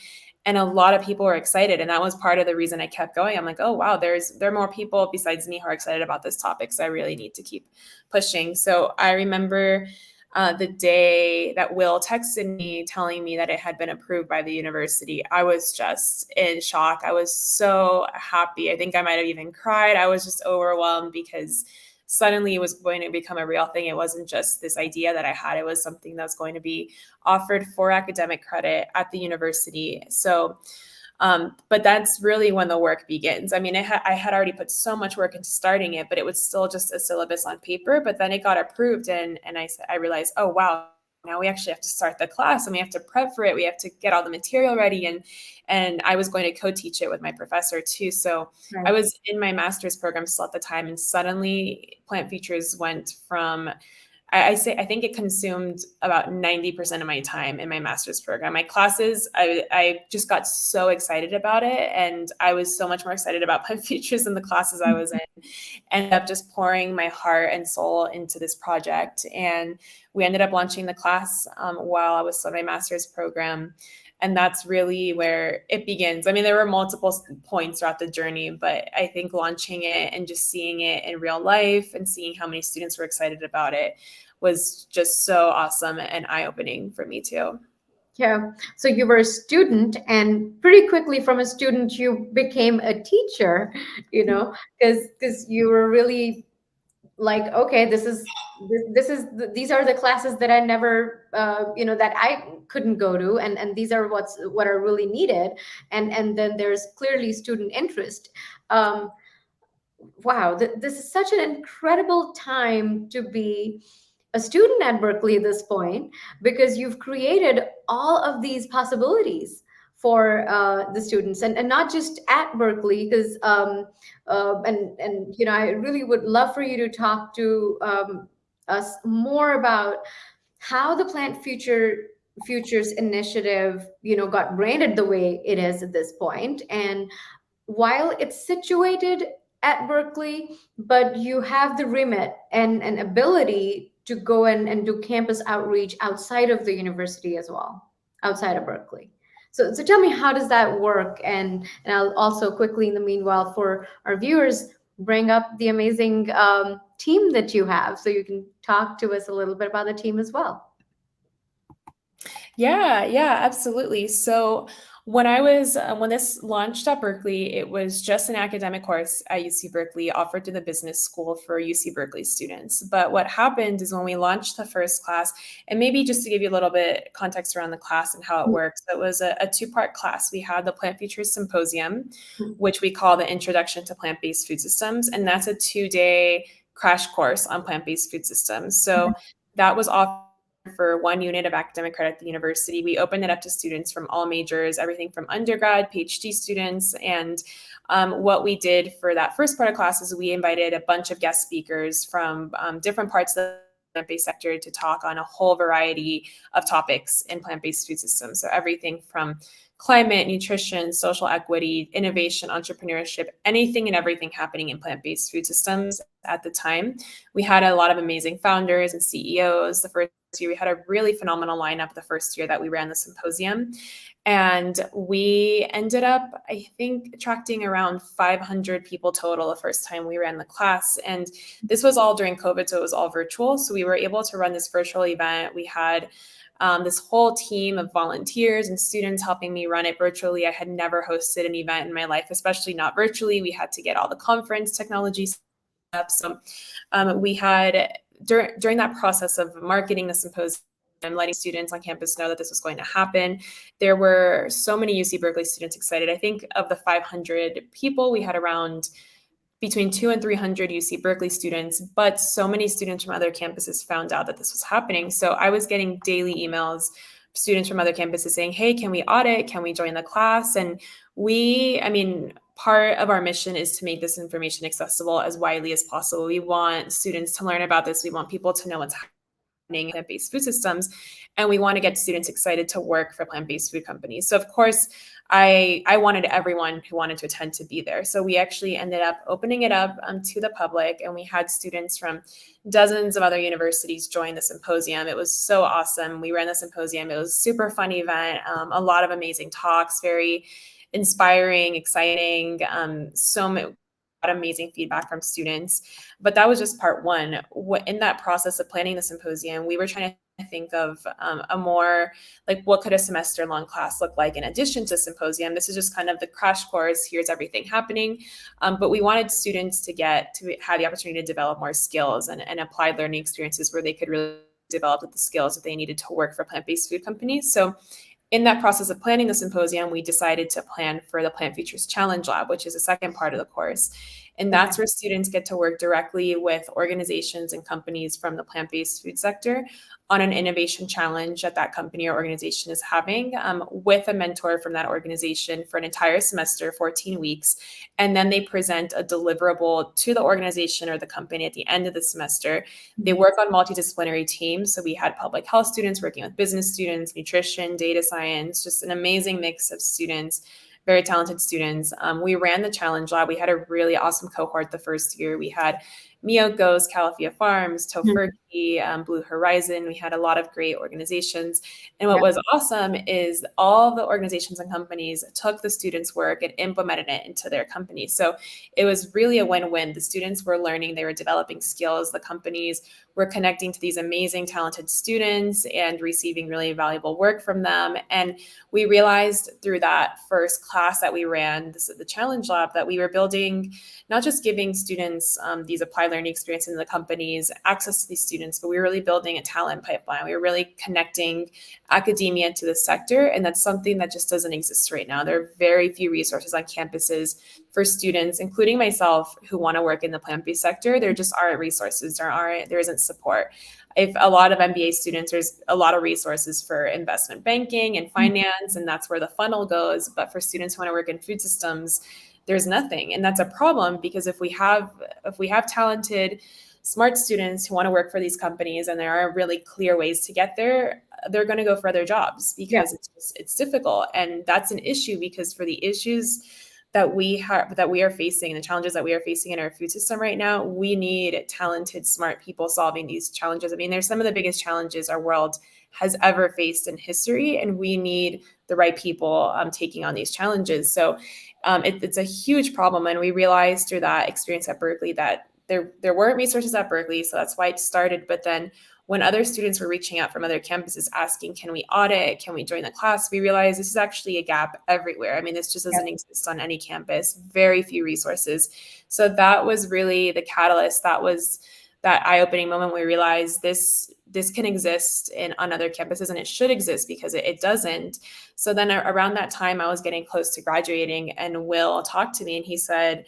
and a lot of people were excited. And that was part of the reason I kept going. I'm like, oh, wow, there are more people besides me who are excited about this topic. So I really need to keep pushing. So I remember the day that Will texted me telling me that it had been approved by the university. I was just in shock. I was so happy. I think I might have even cried. I was just overwhelmed, because suddenly it was going to become a real thing. It wasn't just this idea that I had. It was something that's going to be offered for academic credit at the university. So but that's really when the work begins. I mean, I had already put so much work into starting it, but it was still just a syllabus on paper. But then it got approved, and I realized, oh, wow, now we actually have to start the class, and we have to prep for it. We have to get all the material ready. And I was going to co-teach it with my professor too. So I was in my master's program still at the time, and suddenly Plant Futures went from, I think it consumed about 90% of my time in my master's program. My classes, I just got so excited about it. And I was so much more excited about Plant Futures than the classes I was in. Ended up just pouring my heart and soul into this project. And we ended up launching the class while I was in my master's program. And that's really where it begins. I mean, there were multiple points throughout the journey, but I think launching it and just seeing it in real life and seeing how many students were excited about it was just so awesome and eye-opening for me too. Yeah. So you were a student, and pretty quickly from a student, you became a teacher, because you were really like, okay, these are the classes that I never that I couldn't go to, and these are what are really needed, and then there's clearly student interest. Wow, this is such an incredible time to be a student at Berkeley at this point, because you've created all of these possibilities for the students, and not just at Berkeley, because and I really would love for you to talk to us more about how the Futures initiative got branded the way it is at this point. And while it's situated at Berkeley, but you have the remit and ability to go and do campus outreach outside of the university as well, outside of Berkeley. So tell me, how does that work? And I'll also quickly, in the meanwhile, for our viewers, bring up the amazing team that you have, so you can talk to us a little bit about the team as well. Yeah, absolutely. So when this launched at Berkeley, it was just an academic course at UC Berkeley offered to the business school for UC Berkeley students. But what happened is when we launched the first class, and maybe just to give you a little bit context around the class and how it works, it was a two-part class. We had the Plant Futures Symposium, which we call the Introduction to Plant-Based Food Systems, and that's a 2-day crash course on plant-based food systems. So that was offered for 1 unit of academic credit at the university. We opened it up to students from all majors, everything from undergrad, PhD students. And what we did for that first part of class is we invited a bunch of guest speakers from different parts of the plant-based sector to talk on a whole variety of topics in plant-based food systems. So everything from climate, nutrition, social equity, innovation, entrepreneurship, anything and everything happening in plant-based food systems at the time. We had a lot of amazing founders and CEOs. The first year, we had a really phenomenal lineup the first year that we ran the symposium. And we ended up, I think, attracting around 500 people total the first time we ran the class. And this was all during COVID, so it was all virtual. So we were able to run this virtual event. We had this whole team of volunteers and students helping me run it virtually. I had never hosted an event in my life, especially not virtually. We had to get all the conference technology up. So we had during that process of marketing the symposium and letting students on campus know that this was going to happen, there were so many UC Berkeley students excited. I think of the 500 people, we had around between 200 and 300 UC Berkeley students, but so many students from other campuses found out that this was happening. So I was getting daily emails, students from other campuses saying, hey, can we audit? Can we join the class? And part of our mission is to make this information accessible as widely as possible. We want students to learn about this. We want people to know what's happening in plant-based food systems, and we want to get students excited to work for plant-based food companies. So of course, I wanted everyone who wanted to attend to be there. So we actually ended up opening it up to the public, and we had students from dozens of other universities join the symposium. It was so awesome. We ran the symposium. It was a super fun event, a lot of amazing talks, very inspiring, exciting, so much amazing feedback from students. But that was just part one. In that process of planning the symposium, we were trying to think of a more like, what could a semester long class look like in addition to symposium? This is just kind of the crash course. Here's everything happening. But we wanted students to have the opportunity to develop more skills and applied learning experiences where they could really develop the skills that they needed to work for plant-based food companies. So in that process of planning the symposium, we decided to plan for the Plant Futures Challenge Lab, which is the second part of the course. And that's where students get to work directly with organizations and companies from the plant-based food sector on an innovation challenge that company or organization is having, with a mentor from that organization for an entire semester, 14 weeks. And then they present a deliverable to the organization or the company at the end of the semester. They work on multidisciplinary teams. So we had public health students working with business students, nutrition, data science, just an amazing mix of students, very talented students. We ran the challenge lab. We had a really awesome cohort the first year. We had Miyoko's, Califia Farms, Tofurkey, Blue Horizon. We had a lot of great organizations. And what was awesome is all the organizations and companies took the students' work and implemented it into their companies. So it was really a win-win. The students were learning, they were developing skills. The companies were connecting to these amazing, talented students and receiving really valuable work from them. And we realized through that first class that we ran, the Challenge Lab, that we were building, not just giving students these applied learning experiences in the companies, access to these students, but we were really building a talent pipeline. We were really connecting academia to the sector, and that's something that just doesn't exist right now. There are very few resources on campuses for students, including myself, who want to work in the plant-based sector. There just aren't resources. There isn't support. If a lot of MBA students, there's a lot of resources for investment banking and finance, and that's where the funnel goes. But for students who want to work in food systems, there's nothing. And that's a problem, because if we have talented, smart students who want to work for these companies and there are really clear ways to get there, they're going to go for other jobs because it's difficult. And that's an issue, because for the issues that we are facing, the challenges that we are facing in our food system right now, we need talented, smart people solving these challenges. I mean, they're some of the biggest challenges our world has ever faced in history, and we need the right people taking on these challenges. So it's a huge problem. And we realized through that experience at Berkeley that there weren't resources at Berkeley. So that's why it started. But then when other students were reaching out from other campuses asking, can we audit? Can we join the class? We realized this is actually a gap everywhere. I mean, this just doesn't exist on any campus, very few resources. So that was really the catalyst. That was that eye-opening moment where we realized this can exist on other campuses, and it should exist, because it doesn't. So then around that time, I was getting close to graduating, and Will talked to me, and he said,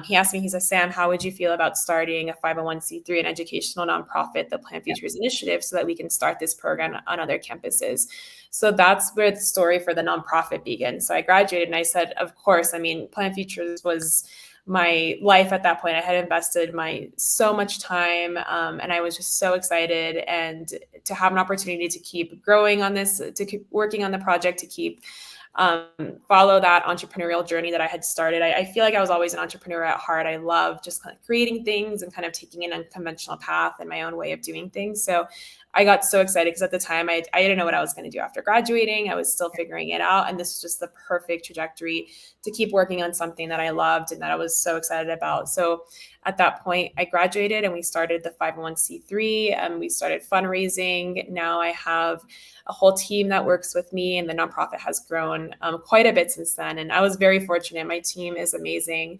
he asked me, he said, Sam, how would you feel about starting a 501c3, an educational nonprofit, the Plant Futures Initiative, so that we can start this program on other campuses? So that's where the story for the nonprofit began. So I graduated and I said, of course. I mean, Plant Futures was my life at that point. I had invested so much time, and I was just so excited, and to have an opportunity to keep growing on this, to keep working on the project, to keep follow that entrepreneurial journey that I had started. I feel like I was always an entrepreneur at heart. I love just kind of creating things and kind of taking an unconventional path and my own way of doing things. So I got so excited because at the time I didn't know what I was going to do after graduating. I was still figuring it out. And this was just the perfect trajectory to keep working on something that I loved and that I was so excited about. So at that point, I graduated and we started the 501c3 and we started fundraising. Now I have a whole team that works with me, and the nonprofit has grown quite a bit since then. And I was very fortunate. My team is amazing.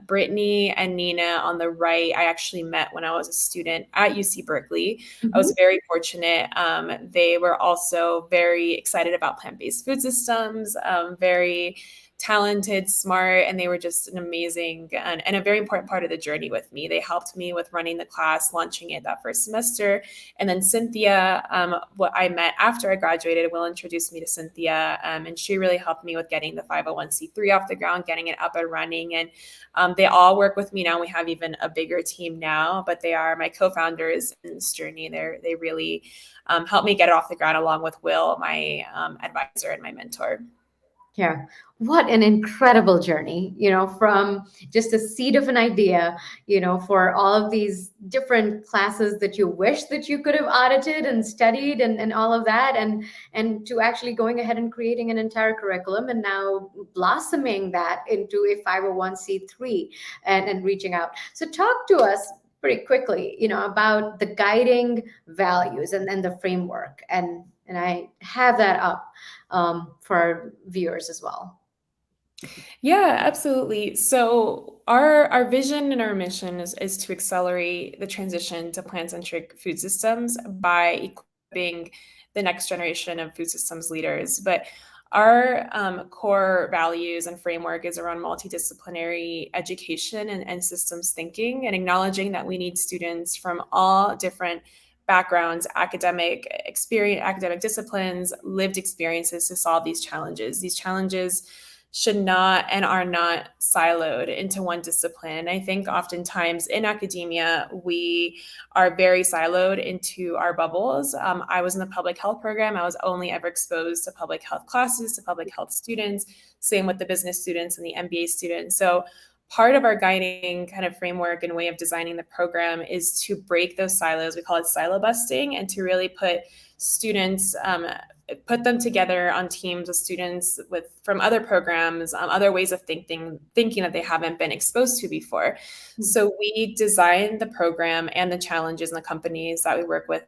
Brittany and Nina on the right, I actually met when I was a student at UC Berkeley. I was very fortunate. They were also very excited about plant-based food systems, very talented, smart, and they were just an amazing and a very important part of the journey with me. They helped me with running the class, launching it that first semester. And then Cynthia, what I met after I graduated, Will introduced me to Cynthia, and she really helped me with getting the 501c3 off the ground, getting it up and running. And they all work with me now. We have even a bigger team now, but they are my co-founders in this journey. They really helped me get it off the ground, along with Will, my advisor and my mentor. Yeah. What an incredible journey, from just a seed of an idea, for all of these different classes that you wish that you could have audited and studied and all of that, and to actually going ahead and creating an entire curriculum and now blossoming that into a 501c3 and reaching out. So talk to us pretty quickly, about the guiding values and the framework. And I have that up for our viewers as well. Yeah, absolutely. So our vision and our mission is to accelerate the transition to plant-centric food systems by equipping the next generation of food systems leaders. But our core values and framework is around multidisciplinary education and systems thinking, and acknowledging that we need students from all different backgrounds, academic experience, academic disciplines, lived experiences to solve these challenges. These challenges should not and are not siloed into one discipline. I think oftentimes in academia, we are very siloed into our bubbles. I was in the public health program. I was only ever exposed to public health classes, to public health students, same with the business students and the MBA students. So part of our guiding kind of framework and way of designing the program is to break those silos. We call it silo busting, and to really put students, put them together on teams with students from other programs, other ways of thinking that they haven't been exposed to before. Mm-hmm. So we designed the program and the challenges and the companies that we work with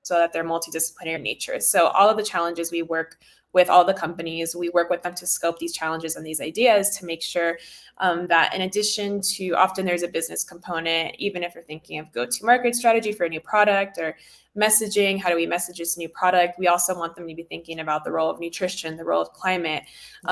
so that they're multidisciplinary in nature. So all of the challenges we work with, all the companies, we work with them to scope these challenges and these ideas to make sure that in addition to, often there's a business component, even if you're thinking of go-to-market strategy for a new product or messaging, how do we message this new product? We also want them to be thinking about the role of nutrition, the role of climate.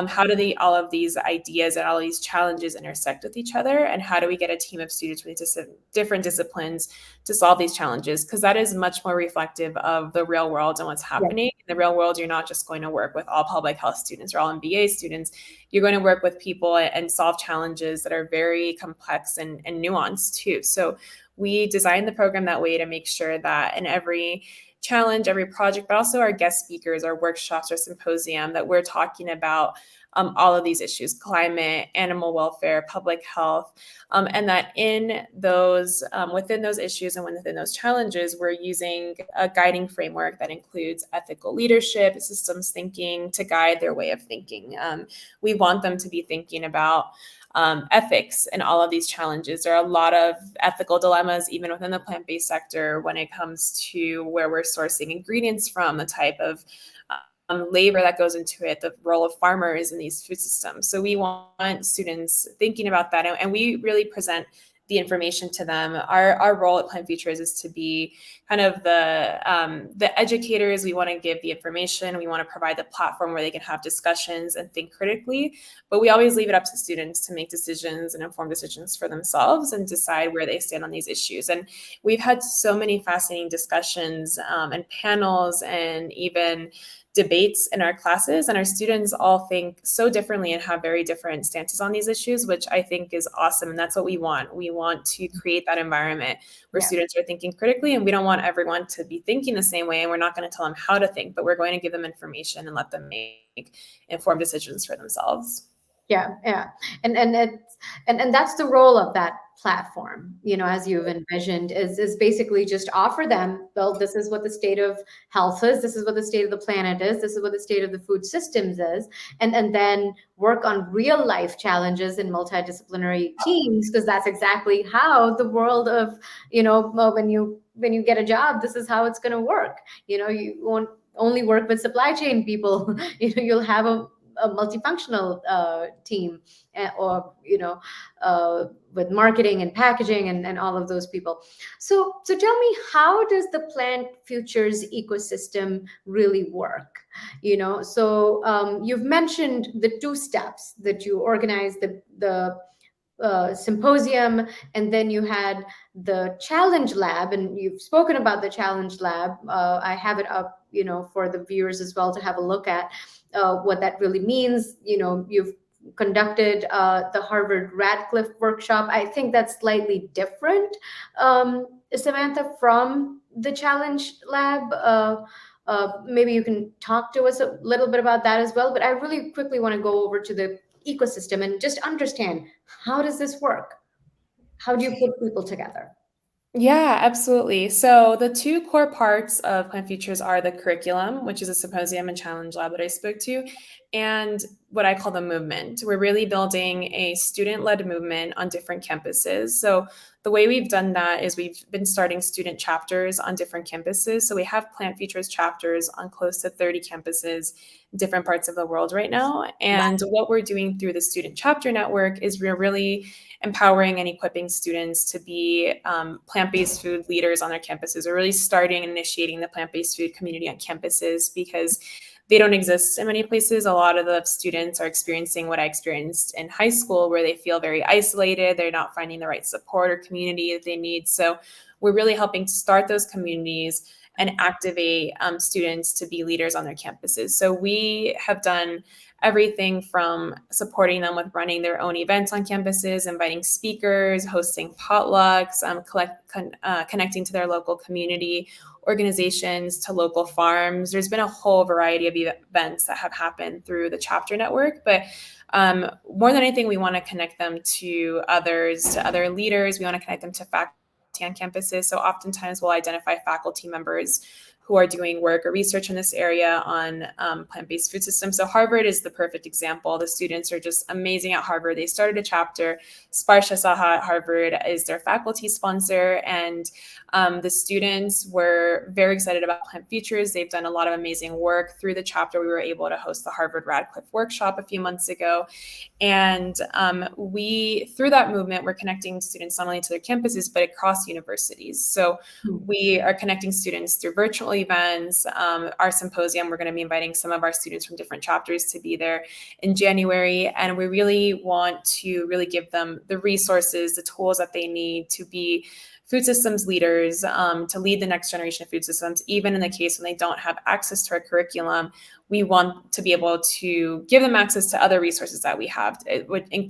How do all of these ideas and all of these challenges intersect with each other? And how do we get a team of students with different disciplines to solve these challenges? Because that is much more reflective of the real world and what's happening. In the real world, you're not just going to work with all public health students or all MBA students. You're going to work with people and solve challenges that are very complex and nuanced too. So we designed the program that way to make sure that in every challenge, every project, but also our guest speakers, our workshops, our symposium, that we're talking about all of these issues: climate, animal welfare, public health, and that in those, within those issues and within those challenges, we're using a guiding framework that includes ethical leadership, systems thinking to guide their way of thinking. We want them to be thinking about ethics and all of these challenges. There are a lot of ethical dilemmas, even within the plant-based sector, when it comes to where we're sourcing ingredients from, the type of labor that goes into it, the role of farmers in these food systems. So we want students thinking about that, and we really present the information to them. Our role at Plant Futures is to be kind of the educators. We want to give the information. We want to provide the platform where they can have discussions and think critically. But we always leave it up to students to make decisions and inform decisions for themselves and decide where they stand on these issues. And we've had so many fascinating discussions and panels and even debates in our classes, and our students all think so differently and have very different stances on these issues, which I think is awesome. And that's what we want. We want to create that environment where students are thinking critically, and we don't want everyone to be thinking the same way, and we're not going to tell them how to think, but we're going to give them information and let them make informed decisions for themselves. Yeah. And that's the role of that platform, as you've envisioned, is basically just offer them, well, this is what the state of health is, this is what the state of the planet is, this is what the state of the food systems is, and then work on real life challenges in multidisciplinary teams, because that's exactly how the world of, when you get a job, this is how it's going to work. You won't only work with supply chain people. You'll have a multifunctional team, or with marketing and packaging, and all of those people. So tell me, how does the Plant Futures ecosystem really work? So you've mentioned the two steps that you organized, the symposium, and then you had the challenge lab, and you've spoken about the challenge lab. I have it up, for the viewers as well to have a look at what that really means. You've conducted the Harvard Radcliffe workshop. I think that's slightly different, Samantha, from the challenge lab. Maybe you can talk to us a little bit about that as well. But I really quickly want to go over to the ecosystem and just understand, how does this work? How do you put people together? Yeah, absolutely. So the two core parts of Plant Futures are the curriculum, which is a symposium and challenge lab that I spoke to, and what I call the movement. We're really building a student-led movement on different campuses. So the way we've done that is we've been starting student chapters on different campuses. So we have Plant Futures chapters on close to 30 campuses in different parts of the world right now. And what we're doing through the student chapter network is we're really empowering and equipping students to be plant-based food leaders on their campuses. We're really starting and initiating the plant-based food community on campuses because they don't exist in many places. A lot of the students are experiencing what I experienced in high school, where they feel very isolated. They're not finding the right support or community that they need. So we're really helping to start those communities and activate students to be leaders on their campuses. So we have done everything from supporting them with running their own events on campuses, inviting speakers, hosting potlucks, connecting to their local community organizations, to local farms. There's been a whole variety of events that have happened through the chapter network, but more than anything, we want to connect them to others, to other leaders. We want to connect them to faculty on campuses. So oftentimes we'll identify faculty members who are doing work or research in this area on plant-based food systems. So Harvard is the perfect example. The students are just amazing at Harvard. They started a chapter. Sparsha Saha at Harvard is their faculty sponsor. And the students were very excited about Plant Futures. They've done a lot of amazing work through the chapter. We were able to host the Harvard Radcliffe workshop a few months ago. And through that movement, we're connecting students not only to their campuses, but across universities. So we are connecting students through virtual events. Our symposium, we're going to be inviting some of our students from different chapters to be there in January. And we really want to really give them the resources, the tools that they need to be food systems leaders, to lead the next generation of food systems. Even in the case when they don't have access to our curriculum, we want to be able to give them access to other resources that we have,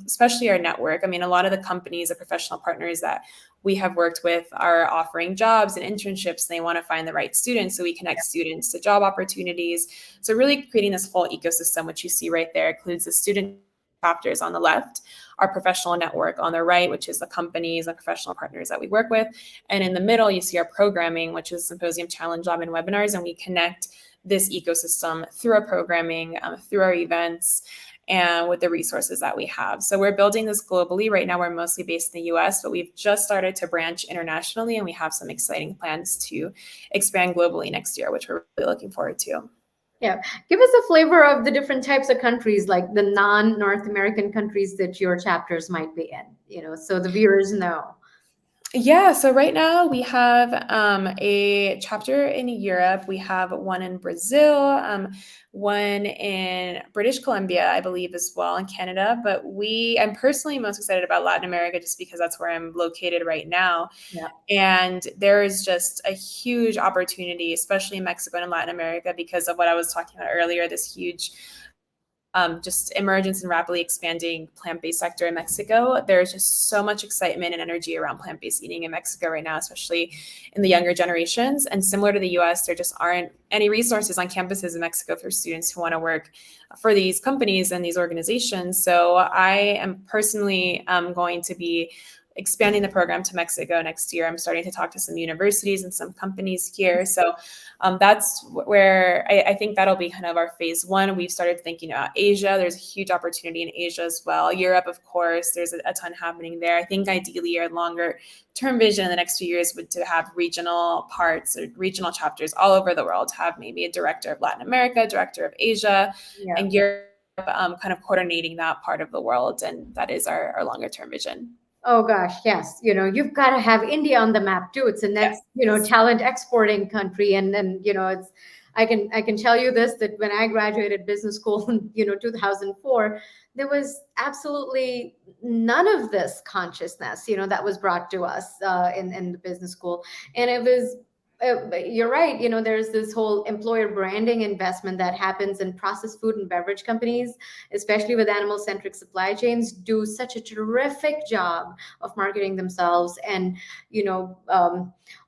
especially our network. I mean, a lot of the companies, the professional partners that we have worked with are offering jobs and internships, and they want to find the right students. So we connect students to job opportunities. So really creating this full ecosystem, which you see right there, includes the student chapters on the left, our professional network on the right, which is the companies and professional partners that we work with. And in the middle, you see our programming, which is Symposium, Challenge Lab, and webinars. And we connect this ecosystem through our programming, through our events, and with the resources that we have. So we're building this globally. Right now, we're mostly based in the US, but we've just started to branch internationally, and we have some exciting plans to expand globally next year, which we're really looking forward to. Yeah. Give us a flavor of the different types of countries, like the non-North American countries that your chapters might be in, so the viewers know. Yeah, so right now we have a chapter in Europe. We have one in Brazil, one in British Columbia, I believe, as well, in Canada. But I'm personally most excited about Latin America just because that's where I'm located right now. Yeah. And there is just a huge opportunity, especially in Mexico and Latin America, because of what I was talking about earlier, this huge just emergence and rapidly expanding plant-based sector in Mexico. There's just so much excitement and energy around plant-based eating in Mexico right now, especially in the younger generations. And similar to the US, there just aren't any resources on campuses in Mexico for students who want to work for these companies and these organizations. So I am personally going to be expanding the program to Mexico next year. I'm starting to talk to some universities and some companies here. So that's where I think that'll be kind of our phase one. We've started thinking about Asia. There's a huge opportunity in Asia as well. Europe, of course, there's a ton happening there. I think ideally our longer term vision in the next few years would to have regional parts or regional chapters all over the world, have maybe a director of Latin America, director of Asia, and Europe, kind of coordinating that part of the world. And that is our longer term vision. Oh gosh, yes. You've got to have India on the map too. It's the next, talent exporting country. And I can tell you this, that when I graduated business school in, 2004, there was absolutely none of this consciousness, that was brought to us in the business school. And it was, you're right. There's this whole employer branding investment that happens in processed food and beverage companies, especially with animal-centric supply chains, do such a terrific job of marketing themselves and,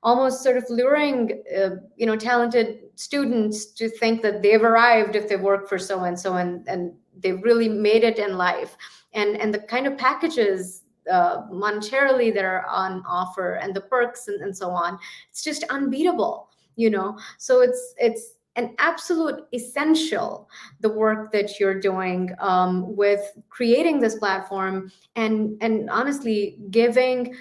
almost sort of luring, talented students to think that they've arrived if they work for so and so, and they've really made it in life. And the kind of packages monetarily that are on offer and the perks and so on, it's just unbeatable. So it's an absolute essential, the work that you're doing with creating this platform and honestly giving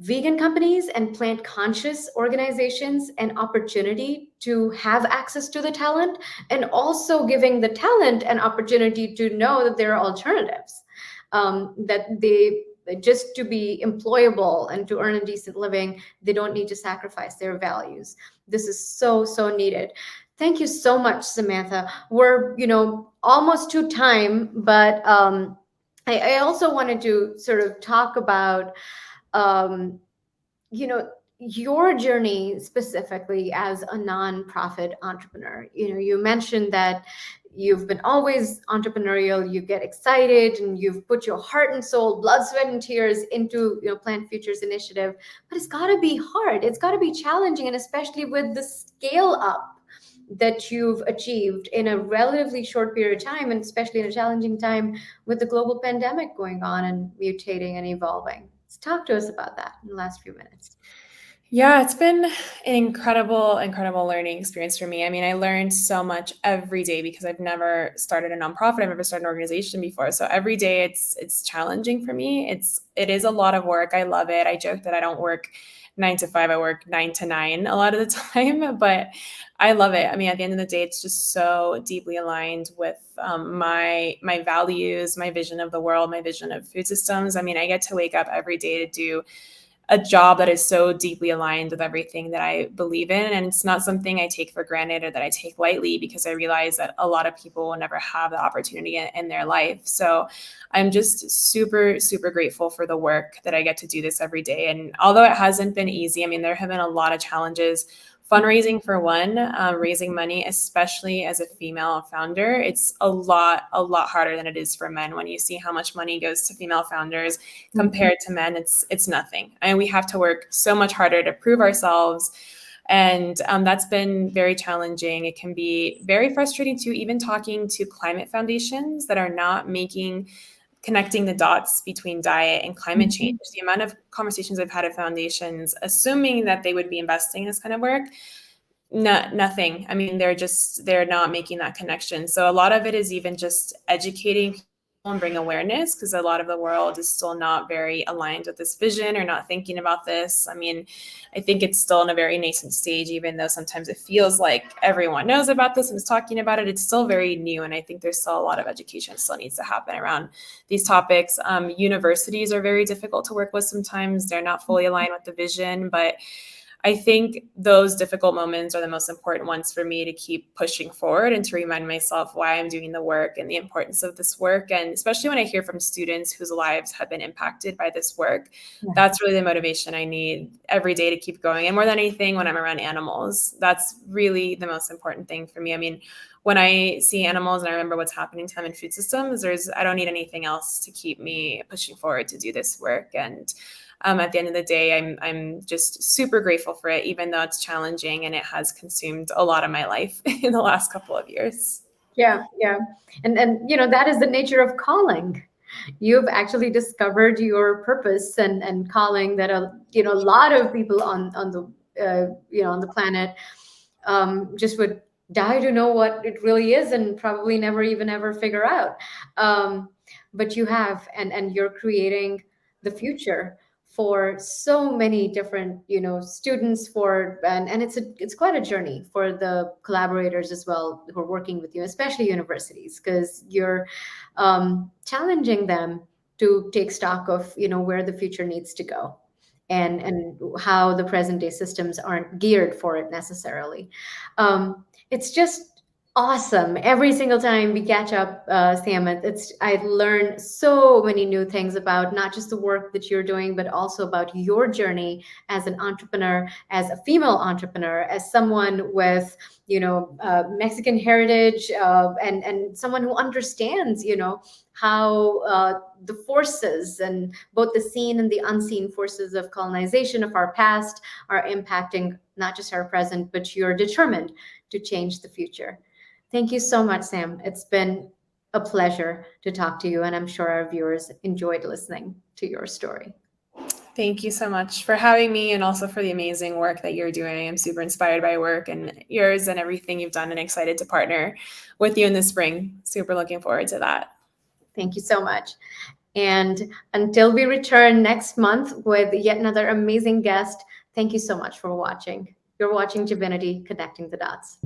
vegan companies and plant conscious organizations an opportunity to have access to the talent, and also giving the talent an opportunity to know that there are alternatives, that they just to be employable and to earn a decent living, they don't need to sacrifice their values. This is so needed. Thank you so much, Samantha. We're, almost to time, but I also wanted to sort of talk about, your journey specifically as a nonprofit entrepreneur. You mentioned that you've been always entrepreneurial, you get excited and you've put your heart and soul, blood, sweat, and tears into, Plant Futures Initiative. But it's got to be hard. It's got to be challenging. And especially with the scale up that you've achieved in a relatively short period of time, and especially in a challenging time with the global pandemic going on and mutating and evolving. Let's talk to us about that in the last few minutes. Yeah, it's been an incredible learning experience for me. I mean, I learned so much every day because I've never started a nonprofit. I've never started an organization before. So every day it's challenging for me. It is a lot of work. I love it. I joke that I don't work 9 to 5. I work 9 to 9 a lot of the time, but I love it. I mean, at the end of the day, it's just so deeply aligned with my values, my vision of the world, my vision of food systems. I mean, I get to wake up every day to do a job that is so deeply aligned with everything that I believe in. And it's not something I take for granted or that I take lightly, because I realize that a lot of people will never have the opportunity in their life. So I'm just super grateful for the work that I get to do this every day. And although it hasn't been easy, I mean, there have been a lot of challenges. Fundraising, for one, raising money, especially as a female founder, it's a lot harder than it is for men. When you see how much money goes to female founders compared to men, it's nothing. And we have to work so much harder to prove ourselves. And that's been very challenging. It can be very frustrating too, even talking to climate foundations that are not connecting the dots between diet and climate change. The amount of conversations I've had at foundations, assuming that they would be investing in this kind of work, nothing. I mean, they're not making that connection. So a lot of it is even just educating people and bring awareness, because a lot of the world is still not very aligned with this vision or not thinking about this. I mean, I think it's still in a very nascent stage, even though sometimes it feels like everyone knows about this and is talking about it. It's still very new. And I think there's still a lot of education that still needs to happen around these topics. Universities are very difficult to work with sometimes. They're not fully aligned with the vision, but I think those difficult moments are the most important ones for me to keep pushing forward and to remind myself why I'm doing the work and the importance of this work. And especially when I hear from students whose lives have been impacted by this work, that's really the motivation I need every day to keep going. And more than anything, when I'm around animals, that's really the most important thing for me. I mean, when I see animals and I remember what's happening to them in food systems, I don't need anything else to keep me pushing forward to do this work. And at the end of the day, I'm just super grateful for it, even though it's challenging and it has consumed a lot of my life in the last couple of years. Yeah. And that is the nature of calling. You've actually discovered your purpose and calling that a lot of people on the on the planet just would die to know what it really is and probably never even ever figure out. But you have, and you're creating the future for so many different students, for and it's quite a journey for the collaborators as well who are working with you, especially universities, because you're challenging them to take stock of where the future needs to go, and how the present day systems aren't geared for it necessarily. It's just awesome every single time we catch up, Sam. I learn so many new things about not just the work that you're doing, but also about your journey as an entrepreneur, as a female entrepreneur, as someone with Mexican heritage, and someone who understands how the forces, and both the seen and the unseen forces of colonization of our past, are impacting not just our present, but you're determined to change the future. Thank you so much, Sam. It's been a pleasure to talk to you, and I'm sure our viewers enjoyed listening to your story. Thank you so much for having me, and also for the amazing work that you're doing. I'm super inspired by your work and yours and everything you've done, and excited to partner with you in the spring. Super looking forward to that. Thank you so much. And until we return next month with yet another amazing guest, thank you so much for watching. You're watching JIVINITI, Connecting the Dots.